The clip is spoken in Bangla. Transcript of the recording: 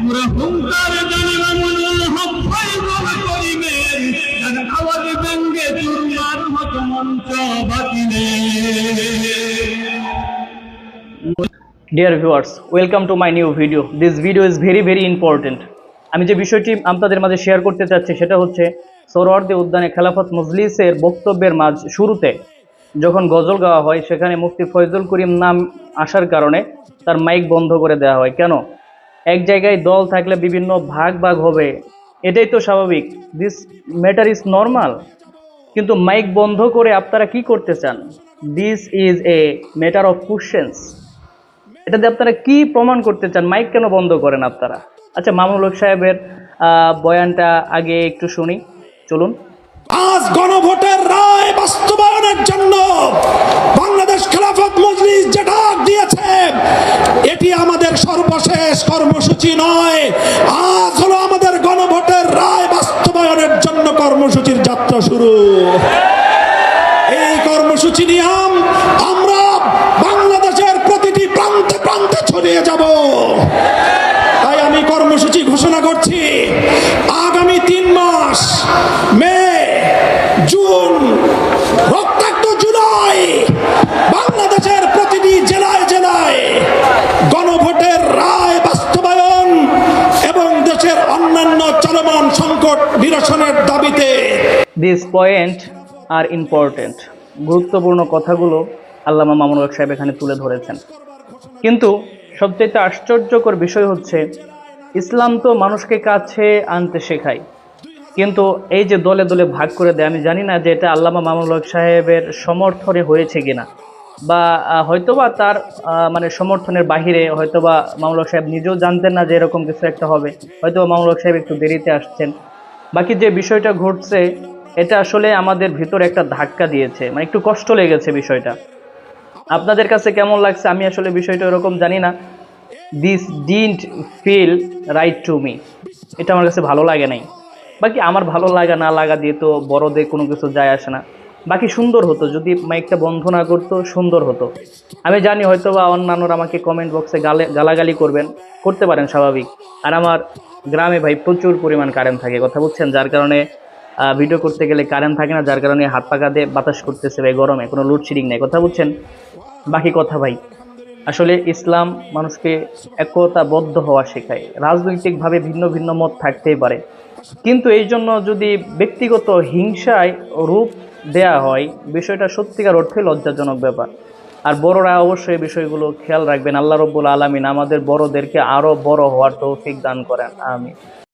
আমরা হুঙ্কার জানি মামুনুল হক ফয়জুল করিমের যার আওয়াজ ভেঙ্গে চুরমার হতো মঞ্চ বাতিলে। Dear viewers, welcome to my new video. This video is very important. আমি যে বিষয়টি আপনাদের মাঝে শেয়ার করতে চাচ্ছি সেটা হচ্ছে সোহরাওয়ার্দী উদ্যানে খেলাফত মজলিসের বক্তব্যের মাঝ শুরুতে যখন গজল গাওয়া হয় সেখানে মুফতি ফয়জুল করিম নাম আসার কারণে তার মাইক বন্ধ করে দেওয়া হয়। কেন? এক জায়গায় দল থাকলে বিভিন্ন ভাগ হবে, এটাই তো স্বাভাবিক, দিস ম্যাটার ইজ নর্মাল। কিন্তু মাইক বন্ধ করে আপনারা কি করতে চান? This is a matter of questions. এটাতে আপনারা কি প্রমাণ করতে চান? মাইক কেন বন্ধ করেন আপনারা? আচ্ছা, মামুনুল হক সাহেবের বয়ানটা আগে একটু শুনি, চলুন। আজ গণভোটের রায় বাস্তবায়নের জন্য বাংলাদেশ খেলাফত মজলিস যে ডাক দিয়েছে, এটি আমাদের সর্বশেষ কর্মসূচি নয়। আজ হলো আমাদের গণভোটের রায় বাস্তবায়নের জন্য কর্মসূচির যাত্রা শুরু। এই কর্মসূচি নিয়ে আমরা বাংলাদেশের প্রতিটি প্রান্তে প্রান্তে ছড়িয়ে যাব। তাই আমি কর্মসূচি ঘোষণা করছি, আগামী 3 মাস মে, জুন, রক্তাক্ত জুলাই, বাংলাদেশের প্রতিটি জেলায় জেলায় গণভোটের রায় বাস্তবায়ন এবং দেশের অন্যান্য চলমান সংকট নিরসনের দাবিতে। দিস পয়েন্ট আর ইম্পর্টেন্ট, গুরুত্বপূর্ণ কথাগুলো আল্লামা মামুনুল হক সাহেব এখানে তুলে ধরেছেন। কিন্তু সবচেয়ে আশ্চর্যকর বিষয় হচ্ছে, ইসলাম তো মানুষকে কাছে আনতে শেখায়, কিন্তু এই যে দলে দলে ভাগ করে দেয়, আমি জানি না যে এটা আল্লামা মামুনুল হক সাহেবের সমর্থনে হয়েছে কিনা, বা হয়তোবা তার মানে সমর্থনের বাহিরে, হয়তোবা মামুনুল হক সাহেব নিজেও জানতেন না যে এরকম কিছু একটা হবে, হয়তোবা মামুনুল হক সাহেব একটু দেরিতে আসছেন। বাকি যে বিষয়টা ঘটছে এটা আসলে আমাদের ভিতরে একটা ধাক্কা দিয়েছে, মানে একটু কষ্ট লেগেছে বিষয়টা। আপনাদের কাছে কেমন লাগছে আমি আসলে বিষয়টা এরকম জানি না। This didn't feel right to me, এটা আমার কাছে ভালো লাগে নাই। বাকি আমার ভালো লাগা না লাগা দিয়ে তো বড়দের কোনো কিছু যায় আসে না। বাকি সুন্দর হতো যদি মাইকটা বন্ধ না করতো, সুন্দর হতো। আমি জানি হয়তো বা অন্যান্যরা আমাকে কমেন্ট বক্সে গালাগালি করতে পারেন, স্বাভাবিক। আর আমার গ্রামে ভাই প্রচুর পরিমাণ কারেন্ট থাকে, কথা বুঝছেন, যার কারণে ভিডিও করতে গেলে কারেন্ট থাকে না, যার কারণে হাত পাকা দিয়ে বাতাস করতেছে ভাই, গরমে কোনো লোডশেডিং নেই, কথা বুঝছেন। বাকি কথা ভাই, আসলে ইসলাম মানুষকে একতাবদ্ধ হওয়া শেখায়। রাজনৈতিকভাবে ভিন্ন ভিন্ন মত থাকতেই পারে, কিন্তু এই জন্য যদি ব্যক্তিগত হিংসায় রূপ দেয়া হয়, বিষয়টা সত্যিকার অর্থে লজ্জাজনক ব্যাপার। আর বড়রা অবশ্যই বিষয়গুলো খেয়াল রাখবেন। আল্লাহ রব্বুল আলামিন আমাদের বড়দেরকে আরো বড় হওয়ার তৌফিক দান করেন, আমিন।